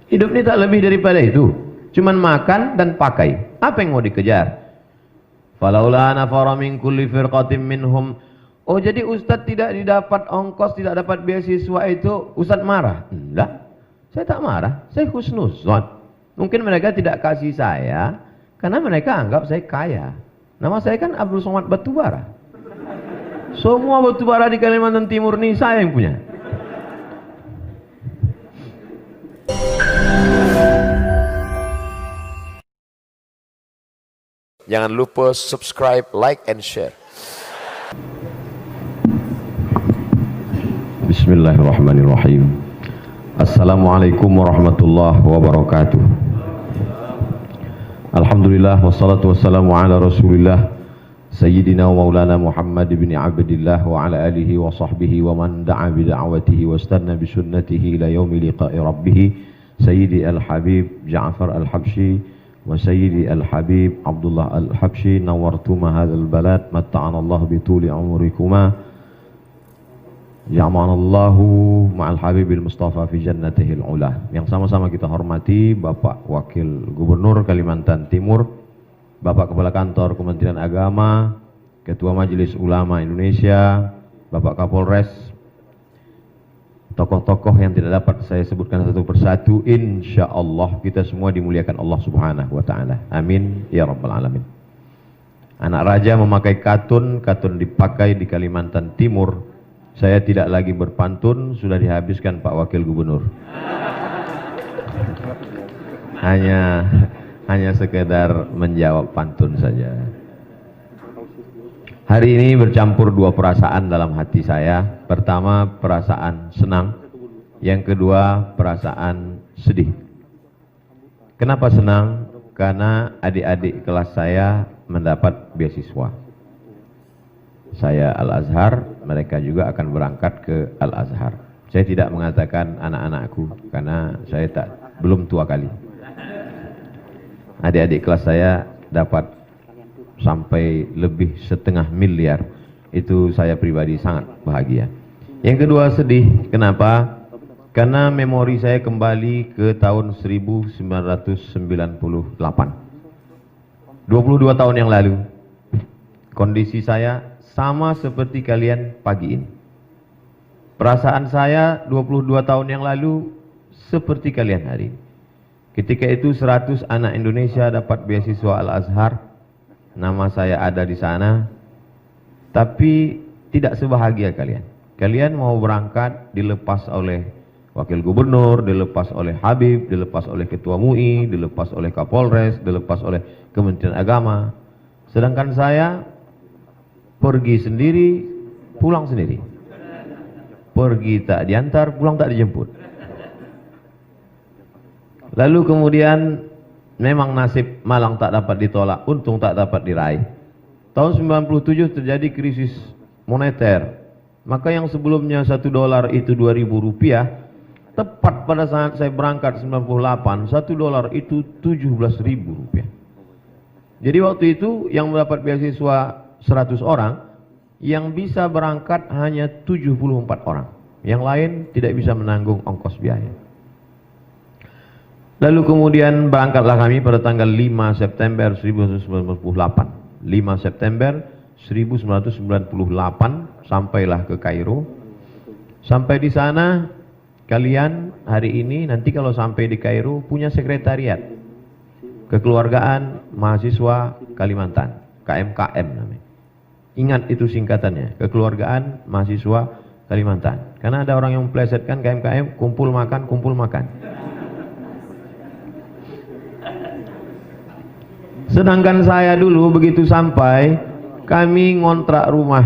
Hidup ini tak lebih daripada itu. Cuman makan dan pakai. Apa yang mau dikejar? Falaula nafara min kulli firqatin minhum. Oh, jadi Ustadz tidak didapat ongkos, tidak dapat beasiswa itu Ustadz marah? Enggak. Saya tak marah. Saya husnuzon. Mungkin mereka tidak kasih saya karena mereka anggap saya kaya. Nama saya kan Abdul Somad Batubara. Semua batubara di Kalimantan Timur ini saya yang punya. Jangan lupa subscribe, like, and share. Bismillahirrahmanirrahim. Assalamualaikum warahmatullahi wabarakatuh. Alhamdulillah wassalatu wassalamu ala Rasulillah Sayyidina wa Maulana Muhammad bin Abdillah wa ala alihi wa sahbihi wa man da'a bi da'watihi wa istanna bi sunnatihi ila yaumi liqa'i rabbih Sayyidi al-Habib Ja'far al-Habsyi wa Sayyidi al-Habib Abdullah al-Habsyi nawartuma hadzal balad matta'ana Allah bi tuli umrikuma ya'manallahu ma'al Habibil Mustafa fi jannatihil ula. Yang sama-sama kita hormati Bapak Wakil Gubernur Kalimantan Timur, Bapak Kepala Kantor Kementerian Agama, Ketua Majelis Ulama Indonesia, Bapak Kapolres, tokoh-tokoh yang tidak dapat saya sebutkan satu persatu. Insya Allah kita semua dimuliakan Allah Subhanahu wa Ta'ala. Amin ya Rabbal Alamin. Anak raja memakai katun, katun dipakai di Kalimantan Timur. Saya tidak lagi berpantun, sudah dihabiskan Pak Wakil Gubernur. Hanya sekedar menjawab pantun saja. Hari ini bercampur dua perasaan dalam hati saya. Pertama perasaan senang, yang kedua perasaan sedih. Kenapa senang? Karena adik-adik kelas saya mendapat beasiswa. Saya Al-Azhar, mereka juga akan berangkat ke Al-Azhar. Saya tidak mengatakan anak-anakku karena saya belum tua kali. Adik-adik kelas saya dapat sampai lebih 1,5 miliar. Itu saya pribadi sangat bahagia. Yang kedua sedih. Kenapa? Karena memori saya kembali ke tahun 1998. 22 tahun yang lalu. Kondisi saya sama seperti kalian pagi ini. Perasaan saya 22 tahun yang lalu seperti kalian hari ini. Ketika itu 100 anak Indonesia dapat beasiswa Al-Azhar. Nama saya ada di sana. Tapi tidak sebahagia kalian. Kalian mau berangkat dilepas oleh Wakil Gubernur, dilepas oleh Habib, dilepas oleh Ketua MUI, dilepas oleh Kapolres, dilepas oleh Kementerian Agama. Sedangkan saya pergi sendiri, pulang sendiri. Pergi tak diantar, pulang tak dijemput. Lalu kemudian memang nasib malang tak dapat ditolak, untung tak dapat diraih. Tahun 97 terjadi krisis moneter. Maka yang sebelumnya $1 itu Rp2.000, tepat pada saat saya berangkat 98, $1 itu Rp17.000. Jadi waktu itu yang mendapat beasiswa 100 orang, yang bisa berangkat hanya 74 orang. Yang lain tidak bisa menanggung ongkos biaya. Lalu kemudian berangkatlah kami pada tanggal 5 September 1998. 5 September 1998 sampailah ke Kairo. Sampai di sana kalian hari ini nanti kalau sampai di Kairo punya sekretariat Kekeluargaan Mahasiswa Kalimantan, KMKM namanya. Ingat itu singkatannya, Kekeluargaan Mahasiswa Kalimantan. Karena ada orang yang memplesetkan KMKM, kumpul makan, kumpul makan. Sedangkan saya dulu begitu sampai, kami ngontrak rumah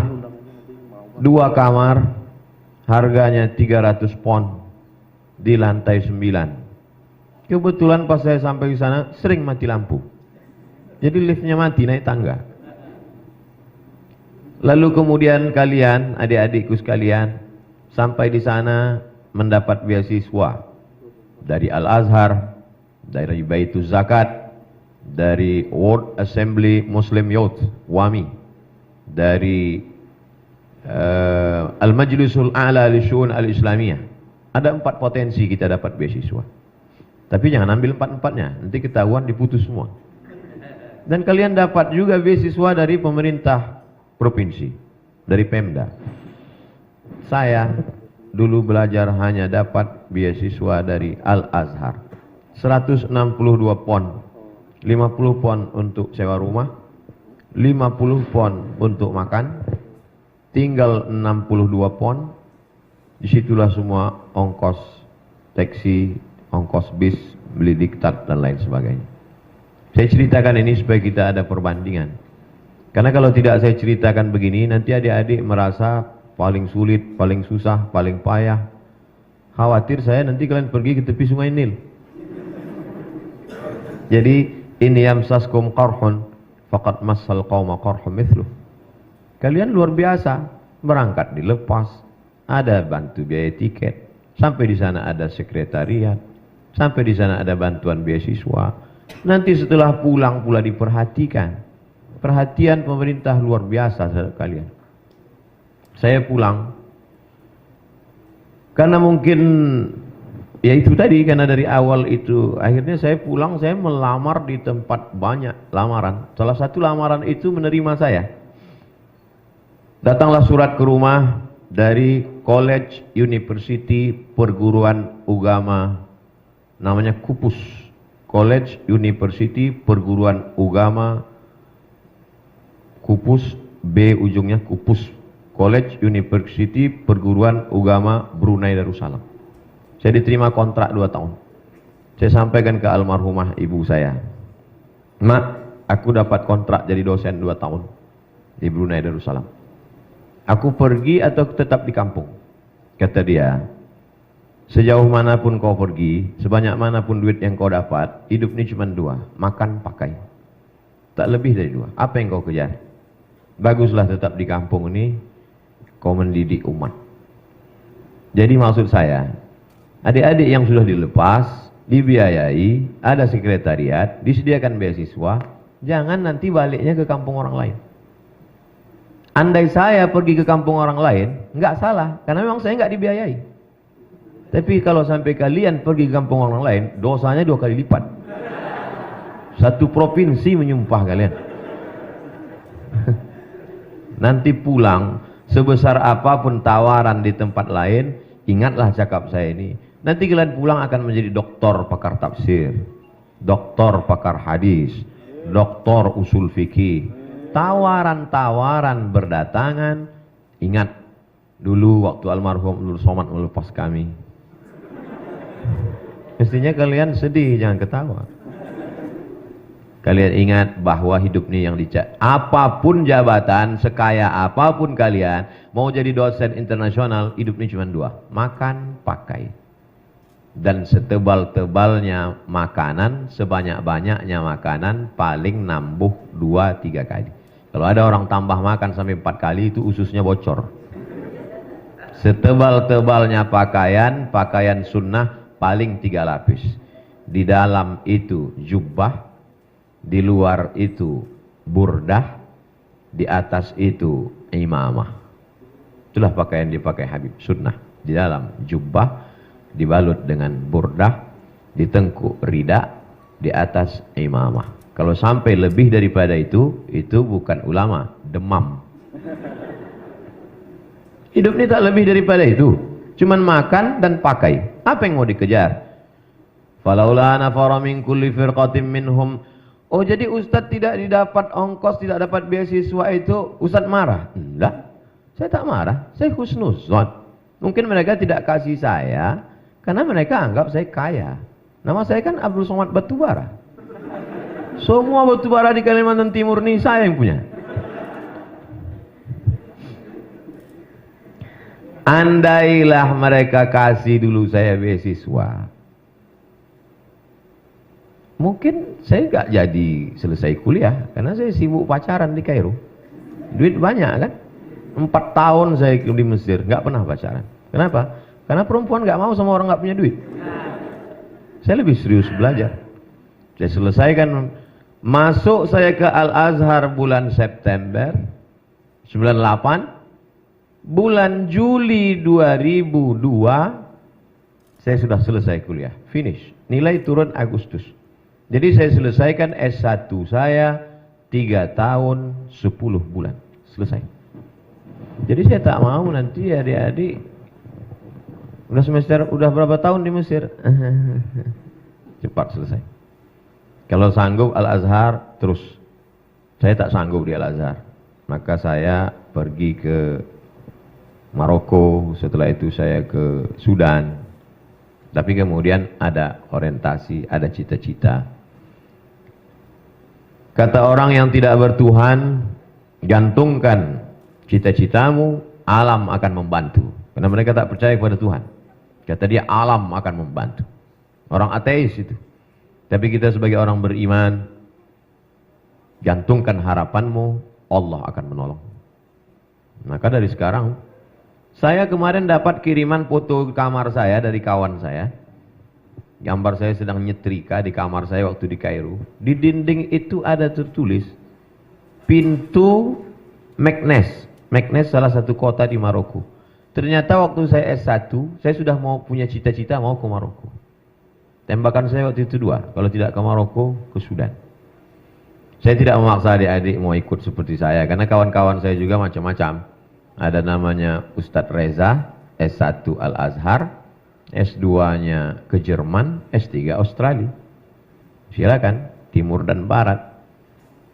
2 kamar, harganya 300 pon di lantai 9. Kebetulan pas saya sampai di sana sering mati lampu. Jadi liftnya mati, naik tangga. Lalu kemudian kalian, adik-adikku sekalian, sampai di sana mendapat beasiswa dari Al-Azhar, dari Baitul Zakat, dari World Assembly Muslim Youth, WAMI, dari Al-Majlisul A'la li Syu'un Al-Islamiyah. Ada 4 potensi kita dapat beasiswa. Tapi jangan ambil 4-4-nya, nanti ketahuan diputus semua. Dan kalian dapat juga beasiswa dari pemerintah provinsi, dari Pemda. Saya dulu belajar hanya dapat beasiswa dari Al-Azhar. 162 pon, 50 pon untuk sewa rumah, 50 pon untuk makan, tinggal 62 pon. Disitulah semua ongkos taksi, ongkos bis, beli diktat dan lain sebagainya. Saya ceritakan ini supaya kita ada perbandingan. Karena kalau tidak saya ceritakan begini, nanti adik-adik merasa paling sulit, paling susah, paling payah. Khawatir saya nanti kalian pergi ke tepi sungai Nil. Jadi ini yamsaskum qarhun faqad massal qauma qarhum mithluh. Kalian luar biasa, berangkat dilepas, ada bantu biaya tiket, sampai di sana ada sekretariat, sampai di sana ada bantuan beasiswa. Nanti setelah pulang pula diperhatikan. Perhatian pemerintah luar biasa kalian. Saya pulang karena mungkin ya itu tadi, karena dari awal itu akhirnya saya pulang, saya melamar di tempat banyak lamaran. Salah satu lamaran itu menerima saya. Datanglah surat ke rumah dari College University Perguruan Agama, namanya KUPUS, College University Perguruan Agama, KUPUS, B ujungnya KUPUS, College University Perguruan Agama Brunei Darussalam. Saya diterima kontrak 2 tahun. Saya sampaikan ke almarhumah ibu saya, "Mak, aku dapat kontrak jadi dosen 2 tahun di Brunei Darussalam. Aku pergi atau tetap di kampung?" Kata dia, "Sejauh manapun kau pergi, sebanyak manapun duit yang kau dapat, hidup ini cuma 2, makan, pakai. Tak lebih dari 2. Apa yang kau kejar? Baguslah tetap di kampung ini, kau mendidik umat." Jadi maksud saya, adik-adik yang sudah dilepas, dibiayai, ada sekretariat, disediakan beasiswa, jangan nanti baliknya ke kampung orang lain. Andai saya pergi ke kampung orang lain, nggak salah, karena memang saya nggak dibiayai. Tapi kalau sampai kalian pergi ke kampung orang lain, dosanya 2 kali lipat. Satu provinsi menyumpah kalian. Nanti pulang, sebesar apapun tawaran di tempat lain, ingatlah cakap saya ini. Nanti kalian pulang akan menjadi doktor pakar tafsir, doktor pakar hadis, doktor usul fikih. Tawaran-tawaran berdatangan. Ingat dulu waktu almarhum Abdul Somad melepas kami. Mestinya kalian sedih, jangan ketawa. Kalian ingat bahwa hidup ini yang dicari. Apapun jabatan, sekaya apapun kalian, mau jadi dosen internasional, hidup ini cuma 2, makan, pakai. Dan setebal-tebalnya makanan, sebanyak-banyaknya makanan, paling nambuh 2-3 kali. Kalau ada orang tambah makan sampai 4 kali, itu ususnya bocor. Setebal-tebalnya pakaian, pakaian sunnah paling 3 lapis. Di dalam itu jubbah, di luar itu burdah, di atas itu imamah. Itulah pakaian dipakai Habib, sunnah. Di dalam jubbah, dibalut dengan burdah, di tengkuk rida, di atas imamah. Kalau sampai lebih daripada itu bukan ulama, demam. Hidup ini tak lebih daripada itu, cuman makan dan pakai. Apa yang mau dikejar? Falaula nafara min kulli firqatin minhum. Oh, jadi Ustadz tidak didapat ongkos, tidak dapat beasiswa itu Ustadz marah? Enggak, saya tak marah, saya husnuzon. Mungkin mereka tidak kasih saya karena mereka anggap saya kaya. Nama saya kan Abdul Somad Batubara. Semua batubara di Kalimantan Timur ini saya yang punya. Andailah mereka kasih dulu saya beasiswa, mungkin saya nggak jadi selesai kuliah, karena saya sibuk pacaran di Kairo. Duit banyak kan? 4 tahun saya di Mesir, nggak pernah pacaran. Kenapa? Karena perempuan nggak mau sama orang nggak punya duit. Saya lebih serius belajar. Saya selesaikan, masuk saya ke Al-Azhar bulan September 98. Bulan Juli 2002 saya sudah selesai kuliah, finish, nilai turun Agustus. Jadi saya selesaikan S1 saya 3 tahun 10 bulan. Selesai. Jadi saya tak mau nanti adik-adik udah berapa tahun di Mesir? Cepat selesai. Kalau sanggup Al-Azhar terus. Saya tak sanggup di Al-Azhar. Maka saya pergi ke Maroko, setelah itu saya ke Sudan. Tapi kemudian ada orientasi, ada cita-cita. Kata orang yang tidak bertuhan, gantungkan cita-citamu, alam akan membantu. Karena mereka tak percaya kepada Tuhan. Kata dia, alam akan membantu. Orang ateis itu. Tapi kita sebagai orang beriman, gantungkan harapanmu, Allah akan menolong. Maka dari sekarang, saya kemarin dapat kiriman foto kamar saya dari kawan saya. Gambar saya sedang nyetrika di kamar saya waktu di Kairo. Di dinding itu ada tertulis pintu Meknes. Meknes salah satu kota di Maroko. Ternyata waktu saya S1, saya sudah mau punya cita-cita mau ke Maroko. Tembakan saya waktu itu 2. Kalau tidak ke Maroko, ke Sudan. Saya tidak memaksa adik-adik mau ikut seperti saya. Karena kawan-kawan saya juga macam-macam. Ada namanya Ustadz Reza, S1 Al-Azhar, S2-nya ke Jerman, S3 Australia. Silakan, Timur dan Barat.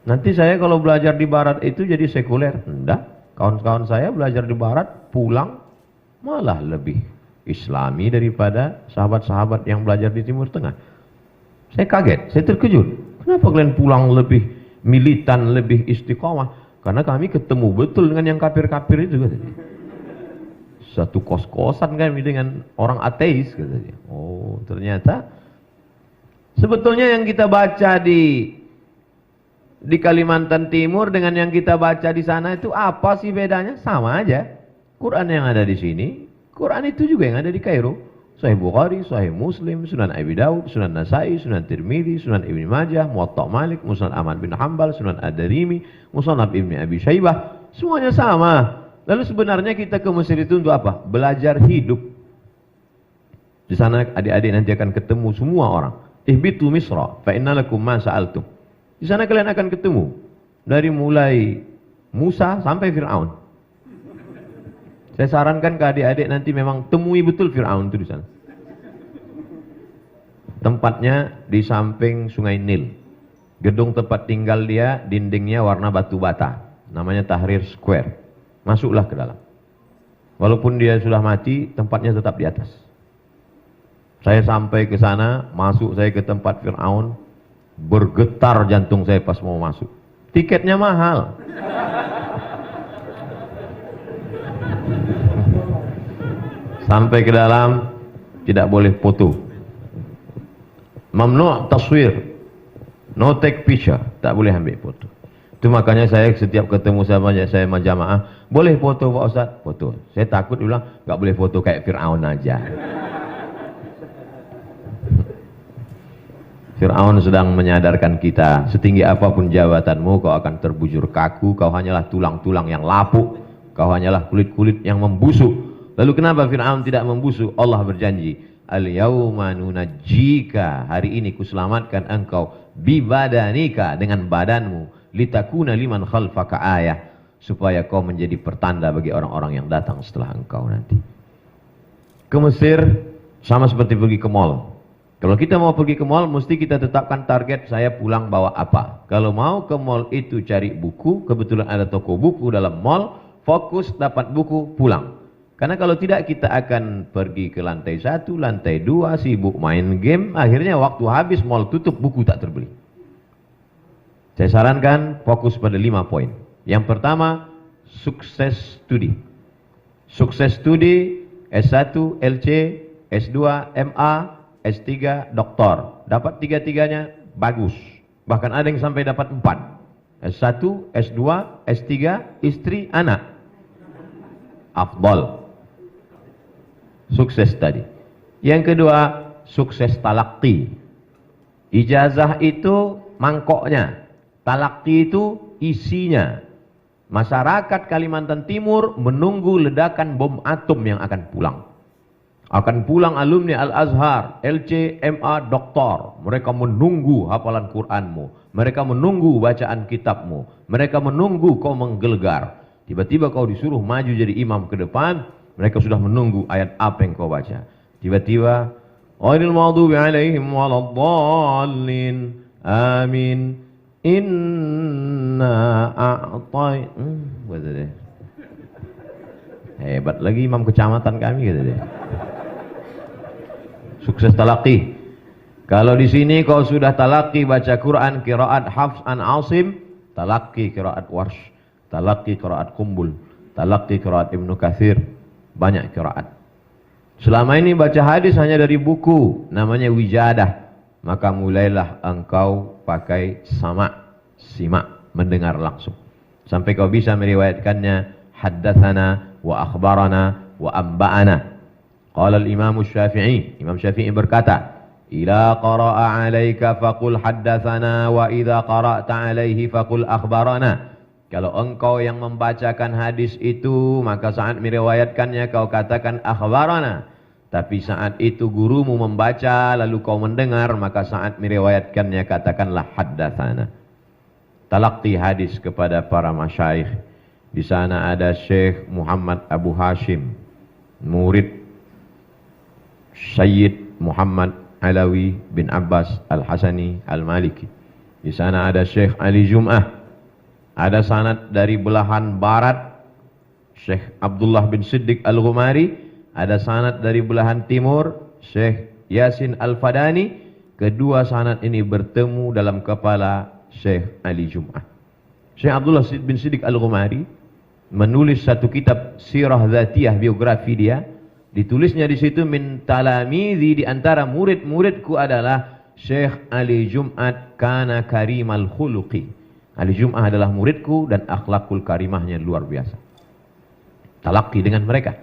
Nanti saya kalau belajar di Barat itu jadi sekuler. Enggak, kawan-kawan saya belajar di Barat, pulang malah lebih Islami daripada sahabat-sahabat yang belajar di Timur Tengah. Saya kaget, saya terkejut. Kenapa kalian pulang lebih militan, lebih istiqomah? Karena kami ketemu betul dengan yang kafir-kafir itu. Satu kos-kosan kami dengan orang ateis, katanya. Oh, ternyata sebetulnya yang kita baca di Kalimantan Timur dengan yang kita baca di sana itu apa sih bedanya? Sama aja. Quran yang ada di sini, Quran itu juga yang ada di Kairo. Sahih Bukhari, Sahih Muslim, Sunan Abi Daud, Sunan Nasai, Sunan Tirmidzi, Sunan Ibnu Majah, Muwatta Malik, Musnad Ahmad bin Hanbal, Sunan Ad-Darimi, Musnad Ibnu Abi Syaibah, semuanya sama. Lalu sebenarnya kita ke Mesir itu untuk apa? Belajar hidup. Di sana adik-adik nanti akan ketemu semua orang. Ihbitu Misra, fa inna lakum ma sa'altum. Di sana kalian akan ketemu dari mulai Musa sampai Fir'aun. Saya sarankan ke adik-adik nanti memang temui betul Fir'aun itu di sana. Tempatnya di samping Sungai Nil. Gedung tempat tinggal dia, dindingnya warna batu bata. Namanya Tahrir Square. Masuklah ke dalam. Walaupun dia sudah mati, tempatnya tetap di atas. Saya sampai ke sana, masuk saya ke tempat Fir'aun, bergetar jantung saya pas mau masuk. Tiketnya mahal. Sampai ke dalam, tidak boleh foto. Mamnu' taswir. No take picture. Tak boleh ambil foto. Itu makanya saya setiap ketemu saya jamaah, boleh foto Pak Ustaz? Foto. Saya takut bilang, nggak boleh foto kayak Fir'aun aja. Fir'aun sedang menyadarkan kita, setinggi apapun jabatanmu, kau akan terbujur kaku, kau hanyalah tulang-tulang yang lapuk, kau hanyalah kulit-kulit yang membusuk. Lalu kenapa Fir'aun tidak membusuk? Allah berjanji, al-yawma nunajjika, hari ini kuselamatkan engkau, bibadanika, dengan badanmu, litakuna liman khalfaka ayah, supaya kau menjadi pertanda bagi orang-orang yang datang setelah engkau nanti. Ke Mesir sama seperti pergi ke mall. Kalau kita mau pergi ke mall, mesti kita tetapkan target, saya pulang bawa apa. Kalau mau ke mall itu cari buku, kebetulan ada toko buku dalam mall, fokus dapat buku, pulang. Karena kalau tidak kita akan pergi ke lantai 1, lantai 2, sibuk main game, akhirnya waktu habis mall tutup, buku tak terbeli. Saya sarankan fokus pada 5 poin. Yang pertama, sukses studi. Sukses studi S1, LC, S2, MA, S3, doktor. Dapat 3-3-nya bagus. Bahkan ada yang sampai dapat 4. S1, S2, S3, istri, anak. Afdal. Sukses tadi. Yang kedua, sukses talaqi. Ijazah itu mangkoknya. Talaqi itu isinya. Masyarakat Kalimantan Timur menunggu ledakan bom atom yang akan pulang. Akan pulang alumni Al-Azhar, LC, MA, doktor. Mereka menunggu hafalan Qur'anmu. Mereka menunggu bacaan kitabmu. Mereka menunggu kau menggelegar. Tiba-tiba kau disuruh maju jadi imam ke depan. Mereka sudah menunggu ayat apa yang kau baca. Tiba-tiba, ghairil maghdubi alaihim waladdallin. Amin. Inna a'tai. Kata dia. Hebat lagi imam kecamatan kami, kata dia. Sukses talaqi. Kalau di sini kau sudah talaqi baca Quran qiraat Hafs an Asim, talaqi qiraat Warsh, talaqi qiraat Qumbul, talaqi qiraat Ibnu Katsir, banyak qiraat. Selama ini baca hadis hanya dari buku, namanya wijadah. Maka mulailah engkau pakai sama, simak, mendengar langsung. Sampai kau bisa meriwayatkannya haddatsana wa akhbarana wa amba'ana. Qala al-Imam Syafi'i, Imam Syafi'i berkata, "Ila qara'a 'alaika faqul haddatsana wa idza qara'ta 'alaihi faqul akhbarana." Kalau engkau yang membacakan hadis itu, maka saat meriwayatkannya kau katakan akhbarana. Tapi saat itu gurumu membaca lalu kau mendengar, maka saat meriwayatkannya katakanlah haddatsana. Talaqi hadis kepada para masyayikh. Di sana ada Syekh Muhammad Abu Hashim, murid Sayyid Muhammad Alawi bin Abbas Al-Hasani Al-Maliki. Di sana ada Syekh Ali Jum'ah. Ada sanad dari belahan barat Syekh Abdullah bin Siddiq Al-Ghumari. Ada sanad dari belahan timur Syekh Yasin Al-Fadani. Kedua sanad ini bertemu dalam kepala Syekh Ali Jum'ah. Syekh Abdullah bin Siddiq Al-Ghumari menulis satu kitab sirah dzatiyah, biografi dia. Ditulisnya di situ, min talamizi, di antara murid-muridku adalah Syekh Ali Jum'at kana karimal khuluqi. Ali Jum'ah adalah muridku dan akhlakul karimahnya luar biasa. Talaqi dengan mereka.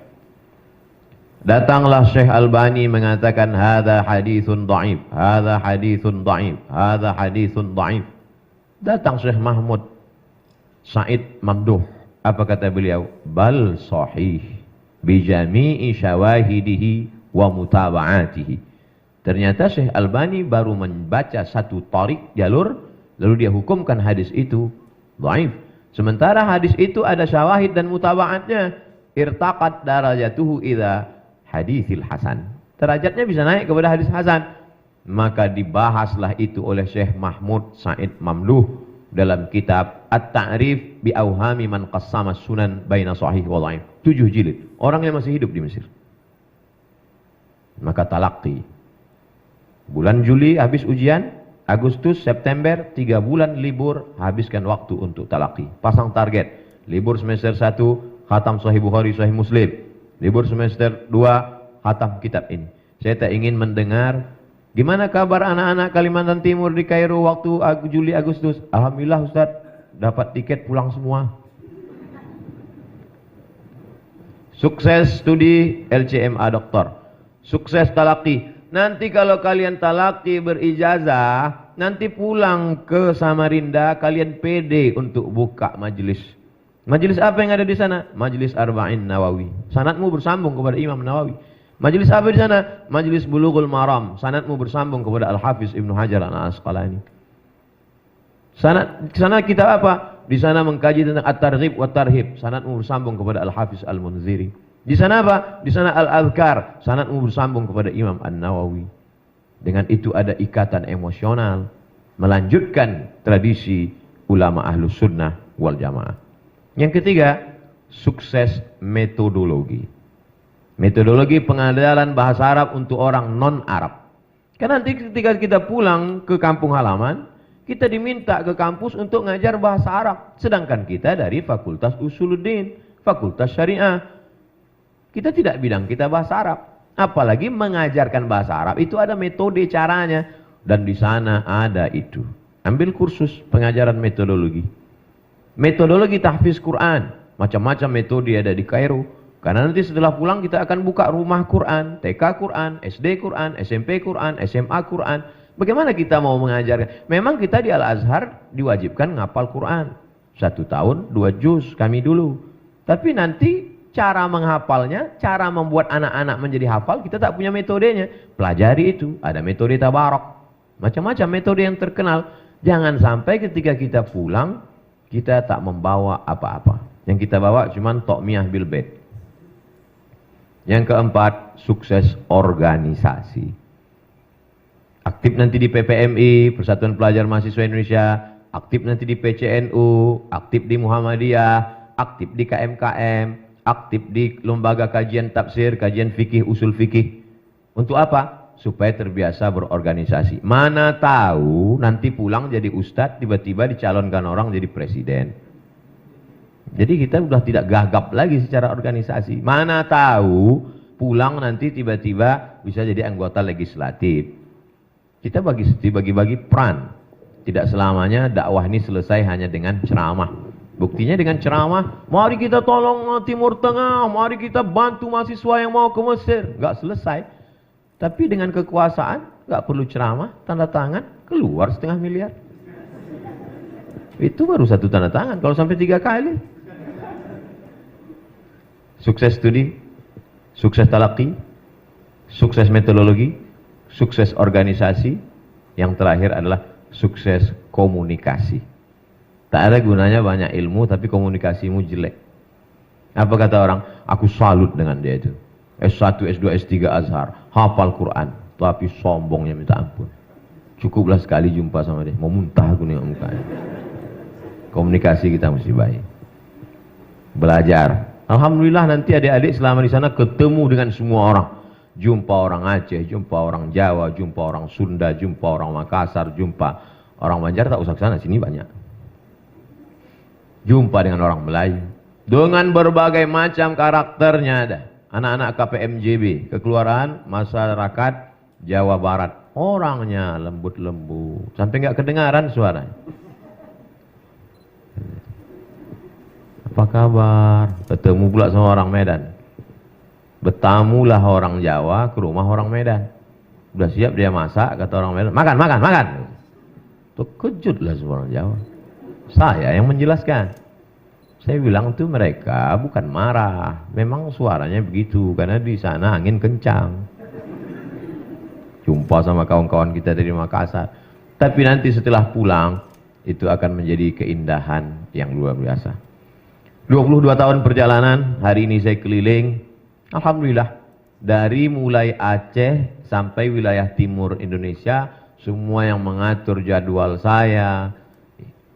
Datanglah Syekh Albani mengatakan hadza haditsun dhaif, hadza haditsun dhaif, hadza haditsun dhaif. Datang Syekh Mahmud Said Mamduh. Apa kata beliau? Bal sahih bijami'i syawahidihi wa mutaba'atihi. Ternyata Syekh Albani baru membaca satu tarik jalur, lalu dia hukumkan hadis itu dhaif. Sementara hadis itu ada syawahid dan mutaba'atnya. Irtaqat darajatuhu ila haditsil hasan. Derajatnya bisa naik kepada hadis hasan. Maka dibahaslah itu oleh Syekh Mahmud Said Mamduh dalam kitab At-Ta'rif bi Auhami man qassama sunan baina sahih wa dhaif. 7 jilid. Orang yang masih hidup di Mesir. Maka talaqi. Bulan Juli habis ujian, Agustus, September, 3 bulan libur, habiskan waktu untuk talaqi. Pasang target. Libur semester 1, khatam Sahih Bukhari, Sahih Muslim. Libur semester 2, khatam kitab ini. Saya tak ingin mendengar gimana kabar anak-anak Kalimantan Timur di Kairo waktu Juli, Agustus. Alhamdulillah Ustaz, dapat tiket pulang semua. Sukses studi LCMA doktor. Sukses talaqi. Nanti kalau kalian talaqi berijazah, nanti pulang ke Samarinda, kalian pede untuk buka majelis. Majelis apa yang ada di sana? Majelis Arba'in Nawawi. Sanadmu bersambung kepada Imam Nawawi. Majelis apa di sana? Majelis Bulughul Maram. Sanadmu bersambung kepada Al-Hafiz Ibnu Hajar Al-Asqalani. Sana kitab apa? Di sana mengkaji tentang At-Targhib wa Tarhib. Sanadmu bersambung kepada Al-Hafiz Al-Munziri. Di sana apa? Di sana Al-Adhkar. Sanadmu bersambung kepada Imam An-Nawawi. Dengan itu ada ikatan emosional. Melanjutkan tradisi ulama Ahlus Sunnah wal Jamaah. Yang ketiga, sukses metodologi. Metodologi pengajaran bahasa Arab untuk orang non-Arab. Karena nanti ketika kita pulang ke kampung halaman, kita diminta ke kampus untuk ngajar bahasa Arab. Sedangkan kita dari Fakultas Usuluddin, Fakultas Syariah. Kita tidak bilang kita bahasa Arab. Apalagi mengajarkan bahasa Arab, itu ada metode caranya. Dan di sana ada itu. Ambil kursus pengajaran metodologi. Metodologi tahfiz Quran. Macam-macam metode ada di Kairo. Karena nanti setelah pulang kita akan buka rumah Quran, TK Quran, SD Quran, SMP Quran, SMA Quran. Bagaimana kita mau mengajarkan? Memang kita di Al-Azhar diwajibkan ngapal Quran. 1 tahun 2 juz kami dulu. Tapi nanti cara menghafalnya, cara membuat anak-anak menjadi hafal, kita tak punya metodenya. Pelajari itu, ada metode tabarok. Macam-macam metode yang terkenal. Jangan sampai ketika kita pulang, kita tak membawa apa-apa. Yang kita bawa cuma tokmiyah bil bait. Yang keempat, sukses organisasi. Aktif nanti di PPMI, Persatuan Pelajar Mahasiswa Indonesia, aktif nanti di PCNU, aktif di Muhammadiyah, aktif di KMKM, aktif di lembaga kajian tafsir, kajian fikih, usul fikih. Untuk apa? Supaya terbiasa berorganisasi. Mana tahu nanti pulang jadi ustadz, tiba-tiba dicalonkan orang jadi presiden. Jadi kita sudah tidak gagap lagi secara organisasi. Mana tahu pulang nanti tiba-tiba bisa jadi anggota legislatif. Kita bagi-bagi peran. Tidak selamanya dakwah ini selesai hanya dengan ceramah. Buktinya dengan ceramah, mari kita tolong Timur Tengah, mari kita bantu mahasiswa yang mau ke Mesir. Enggak selesai. Tapi dengan kekuasaan, enggak perlu ceramah, tanda tangan, keluar 0,5 miliar. Itu baru satu tanda tangan, kalau sampai 3 kali. Sukses studi, sukses talaqi, sukses metodologi, sukses organisasi, yang terakhir adalah sukses komunikasi. Tak ada gunanya banyak ilmu tapi komunikasimu jelek. Apa kata orang? Aku salut dengan dia itu. S1, S2, S3 Azhar, hafal Quran, tapi sombongnya minta ampun. Cukuplah sekali jumpa sama dia, mau muntah aku nengok mukanya. Komunikasi kita mesti baik. Belajar. Alhamdulillah nanti adik-adik selama di sana ketemu dengan semua orang. Jumpa orang Aceh, jumpa orang Jawa, jumpa orang Sunda, jumpa orang Makassar, jumpa orang Banjar, tak usah ke sana, sini banyak. Jumpa dengan orang Melayu. Dengan berbagai macam karakternya ada. Anak-anak KPMJB, Kekeluargaan Masyarakat Jawa Barat. Orangnya lembut-lembut, sampai nggak kedengaran suaranya. Apa kabar? Ketemu pula sama orang Medan. Bertamulah orang Jawa ke rumah orang Medan. Udah siap dia masak, kata orang Medan, makan, makan, makan. Terkejutlah semua orang Jawa. Saya yang menjelaskan. Saya bilang tuh mereka bukan marah, memang suaranya begitu karena di sana angin kencang. Jumpa sama kawan-kawan kita dari Makassar. Tapi nanti setelah pulang itu akan menjadi keindahan yang luar biasa. 22 tahun perjalanan, hari ini saya keliling. Alhamdulillah, dari mulai Aceh sampai wilayah timur Indonesia, semua yang mengatur jadwal saya,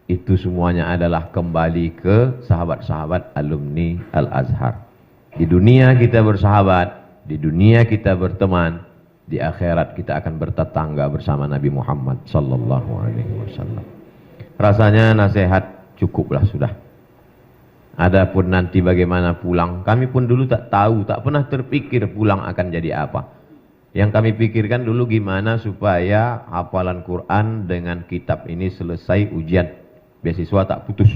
itu semuanya adalah kembali ke sahabat-sahabat alumni Al-Azhar. Di dunia kita bersahabat, di dunia kita berteman, di akhirat kita akan bertetangga bersama Nabi Muhammad sallallahu alaihi wasallam. Rasanya nasihat cukuplah sudah. Adapun nanti bagaimana pulang, kami pun dulu tak tahu, tak pernah terpikir pulang akan jadi apa. Yang kami pikirkan dulu gimana supaya hafalan Quran dengan kitab ini selesai ujian. Beasiswa tak putus.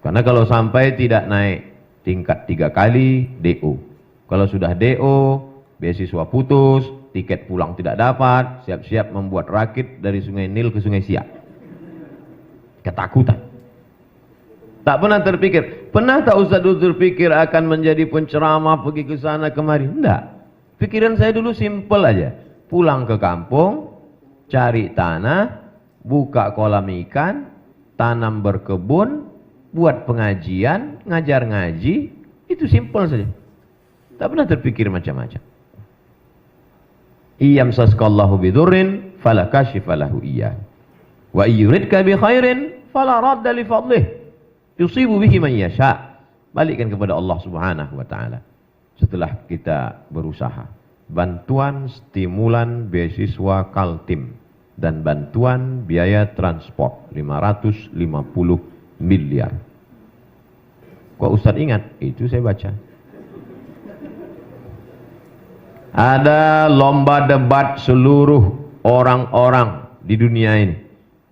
Karena kalau sampai tidak naik tingkat 3 kali, DO. Kalau sudah DO, beasiswa putus, tiket pulang tidak dapat, siap-siap membuat rakit dari Sungai Nil ke Sungai Siak. Ketakutan. Tak pernah terpikir. Pernah tak Ustaz dulu terpikir akan menjadi penceramah, pergi ke sana kemari? Enggak. Pikiran saya dulu simpel aja. Pulang ke kampung, cari tanah, buka kolam ikan, tanam berkebun, buat pengajian, ngajar ngaji, itu simpel saja. Tak pernah terpikir macam-macam. Iyam saskallahu bidurrin, fala kashifalahu iyah. Wa iyuridka bi khairin, fala radda li fadlih. Yusibu bihi man yasha. Balikkan kepada Allah Subhanahu wa taala. Setelah kita berusaha, bantuan stimulan beasiswa Kaltim dan bantuan biaya transport 550 miliar. Kok Ustaz ingat? Itu saya baca. Ada lomba debat seluruh orang-orang di dunia ini.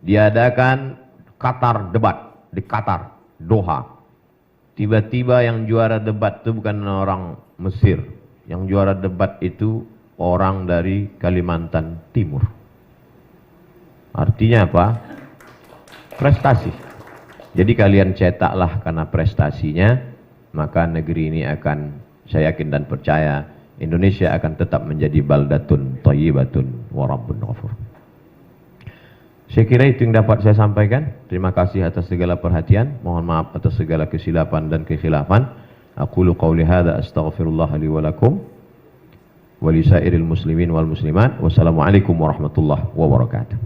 Diadakan Qatar debat di Qatar, Doha. Tiba-tiba yang juara debat itu bukan orang Mesir. Yang juara debat itu orang dari Kalimantan Timur. Artinya apa? Prestasi. Jadi kalian cetaklah karena prestasinya, maka negeri ini akan, saya yakin dan percaya, Indonesia akan tetap menjadi baldatun thayyibatun wa rabbun ghafur. Saya kira itu yang dapat saya sampaikan. Terima kasih atas segala perhatian. Mohon maaf atas segala kesilapan dan kekhilafan. Aqulu qawli hadza astaghfirullah li wa lakum wa li sairil muslimin wal muslimat. Wassalamualaikum warahmatullahi wabarakatuh.